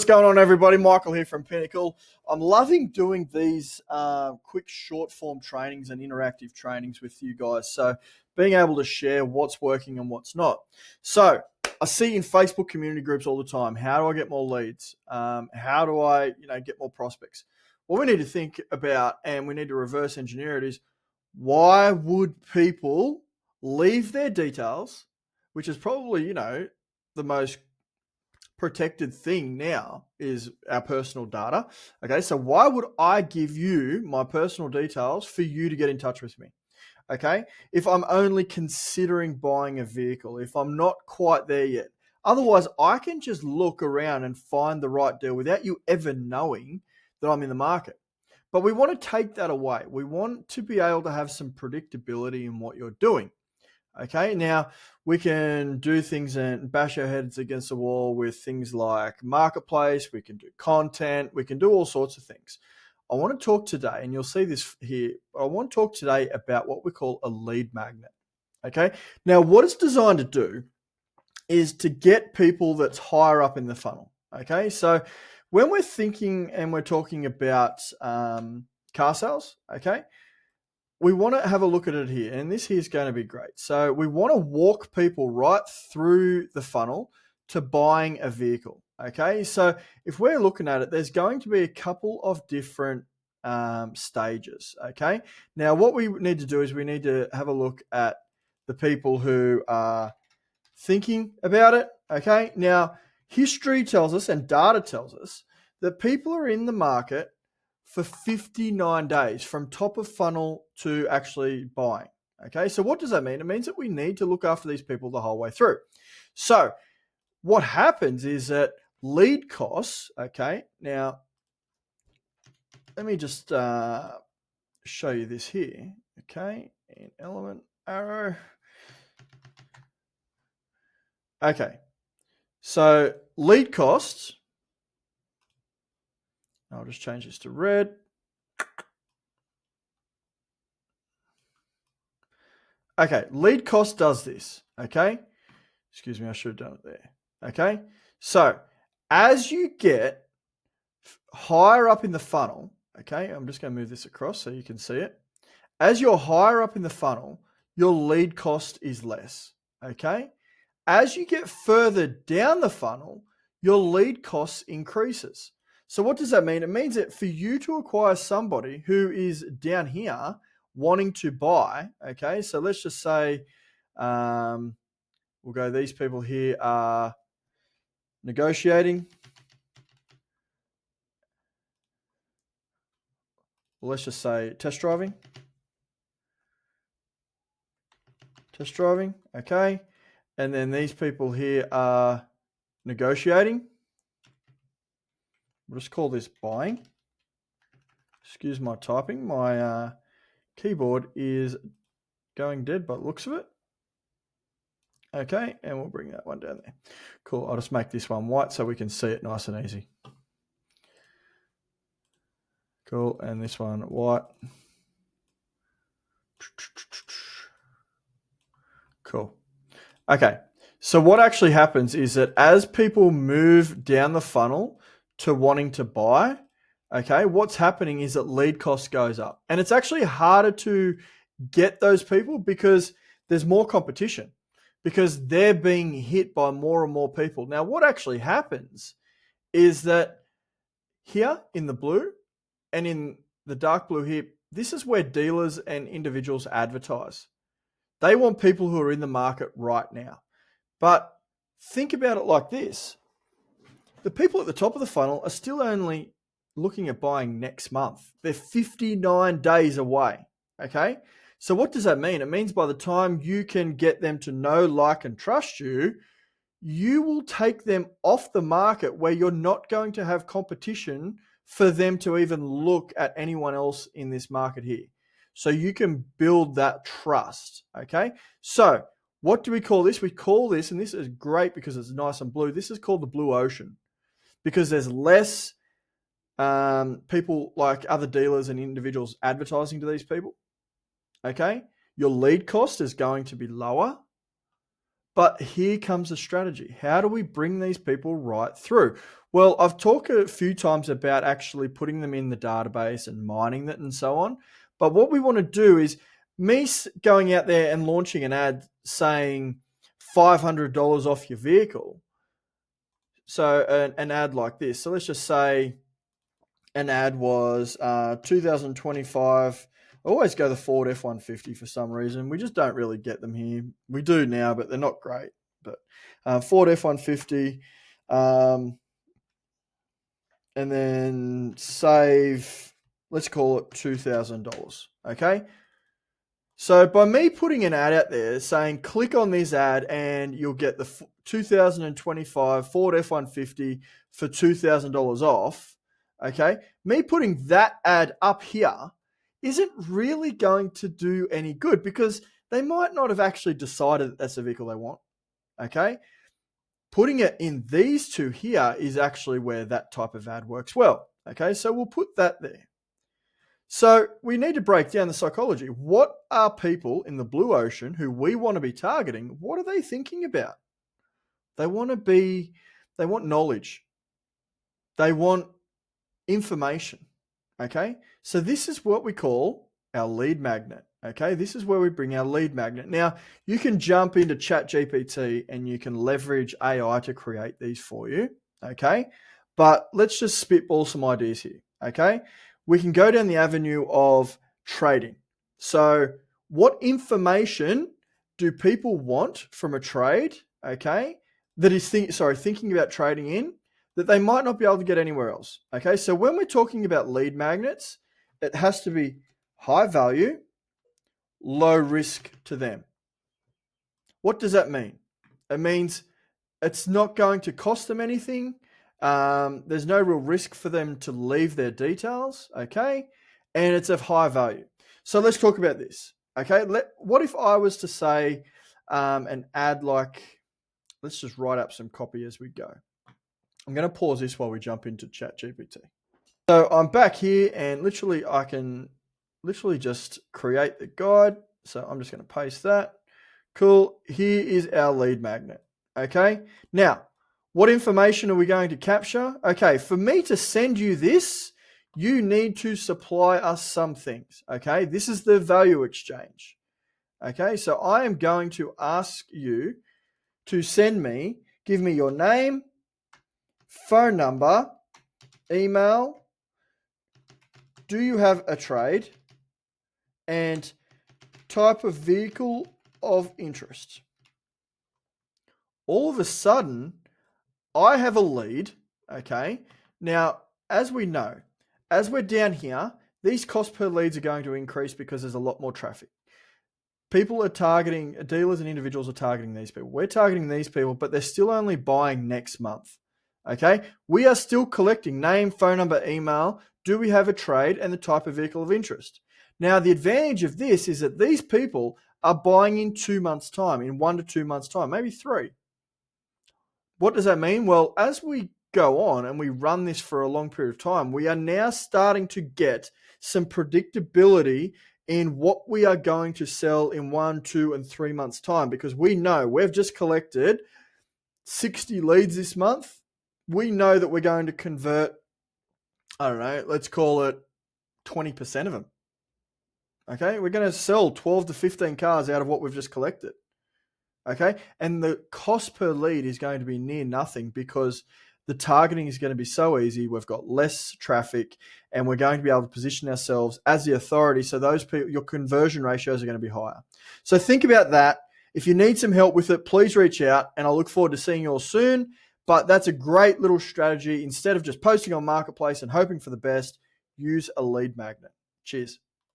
going on, everybody? Michael here from Pinnacle. I'm loving doing these quick short form trainings and interactive trainings with you guys. So being able to share what's working and what's not. So I see in Facebook community groups all the time, how do I get more leads? How do I get more prospects? What we need to think about, and we need to reverse engineer it, is why would people leave their details, which is probably, the most protected thing now is our personal data. Okay, so why would I give you my personal details for you to get in touch with me? Okay, if I'm only considering buying a vehicle, if I'm not quite there yet. Otherwise, I can just look around and find the right deal without you ever knowing that I'm in the market. But we want to take that away. We want to be able to have some predictability in what you're doing. Okay, now we can do things and bash our heads against the wall with things like marketplace, we can do content, we can do all sorts of things. I want to talk today, and you'll see this here, I want to talk today about what we call a lead magnet. Okay, now what it's designed to do is to get people that's higher up in the funnel. Okay, so when we're thinking and we're talking about car sales, okay, we want to have a look at it here, and this here is going to be great. So we want to walk people right through the funnel to buying a vehicle. Okay, so if we're looking at it, there's going to be a couple of different stages. Okay, now what we need to do is we need to have a look at the people who are thinking about it. Okay, now history tells us and data tells us that people are in the market for 59 days from top of funnel to actually buying. Okay, so what does that mean? It means that we need to look after these people the whole way through. So what happens is that lead costs, okay, now let me just show you this here, okay, in element arrow. Okay, so lead costs, I'll just change this to red. Okay, lead cost does this, okay? Excuse me, I should have done it there. Okay, so as you get higher up in the funnel, okay, I'm just going to move this across so you can see it. As you're higher up in the funnel, your lead cost is less, okay? As you get further down the funnel, your lead cost increases. So what does that mean? It means that for you to acquire somebody who is down here wanting to buy, okay, so let's just say we'll go, these people here are negotiating. Well, let's just say test driving. Test driving, okay. And then these people here are negotiating. We'll just call this buying. Excuse my typing. My keyboard is going dead by the looks of it. Okay, and we'll bring that one down there. Cool, I'll just make this one white so we can see it nice and easy. Cool, and this one white. Cool. Okay, so what actually happens is that as people move down the funnel to wanting to buy, okay, what's happening is that lead cost goes up. And it's actually harder to get those people because there's more competition, because they're being hit by more and more people. Now, what actually happens is that here in the blue and in the dark blue here, this is where dealers and individuals advertise. They want people who are in the market right now. But think about it like this. The people at the top of the funnel are still only looking at buying next month. They're 59 days away, okay? So what does that mean? It means by the time you can get them to know, like, and trust you, you will take them off the market where you're not going to have competition for them to even look at anyone else in this market here. So you can build that trust, okay? So what do we call this? We call this, and this is great because it's nice and blue, this is called the blue ocean, because there's less people like other dealers and individuals advertising to these people, okay? Your lead cost is going to be lower, But here comes the strategy. How do we bring these people right through? Well, I've talked a few times about actually putting them in the database and mining it and so on. But what we want to do is me going out there and launching an ad saying $500 off your vehicle. So an ad like this. So let's just say an ad was 2025. I always go the Ford F-150 for some reason. We just don't really get them here. We do now, but they're not great. But Ford F-150, and then save, let's call it $2,000, okay? So by me putting an ad out there saying, click on this ad and you'll get the 2025 Ford F-150 for $2,000 off, okay? Me putting that ad up here isn't really going to do any good because they might not have actually decided that that's the vehicle they want, okay? Putting it in these two here is actually where that type of ad works well, okay? So we'll put that there. So we need to break down the psychology. What are people in the blue ocean who we want to be targeting? What are they thinking about? They want knowledge. They want information. Okay. So this is what we call our lead magnet. Okay. This is where we bring our lead magnet. Now you can jump into ChatGPT and you can leverage AI to create these for you. Okay. But let's just spitball some ideas here. Okay. We can go down the avenue of trading. So what information do people want from a trade, okay, that is thinking about trading in that they might not be able to get anywhere else, okay? So when we're talking about lead magnets, it has to be high value, low risk to them. What does that mean? It means it's not going to cost them anything. There's no real risk for them to leave their details, okay? And it's of high value. So let's talk about this, okay? What if I was to say an ad like, let's just write up some copy as we go. I'm going to pause this while we jump into ChatGPT. So I'm back here and literally I can just create the guide. So I'm just going to paste that. Cool. Here is our lead magnet, okay? Now, what information are we going to capture? Okay, for me to send you this, you need to supply us some things, okay? This is the value exchange, okay? So I am going to ask you to give me your name, phone number, email, do you have a trade, and type of vehicle of interest. All of a sudden, I have a lead, okay? Now, as we know, as we're down here, these cost per leads are going to increase because there's a lot more traffic. People are targeting, dealers and individuals are targeting these people. We're targeting these people, but they're still only buying next month, okay? We are still collecting name, phone number, email, do we have a trade, and the type of vehicle of interest. Now, the advantage of this is that these people are buying in 2 months' time, in 1 to 2 months' time, maybe 3. What does that mean? Well, as we go on and we run this for a long period of time, we are now starting to get some predictability in what we are going to sell in 1, 2, and 3 months' time, because we know we've just collected 60 leads this month. We know that we're going to convert, I don't know, let's call it 20% of them. Okay, we're going to sell 12 to 15 cars out of what we've just collected. Okay, and the cost per lead is going to be near nothing because the targeting is going to be so easy. We've got less traffic and we're going to be able to position ourselves as the authority. So those people, your conversion ratios are going to be higher. So think about that. If you need some help with it, please reach out and I look forward to seeing you all soon. But that's a great little strategy. Instead of just posting on Marketplace and hoping for the best, use a lead magnet. Cheers.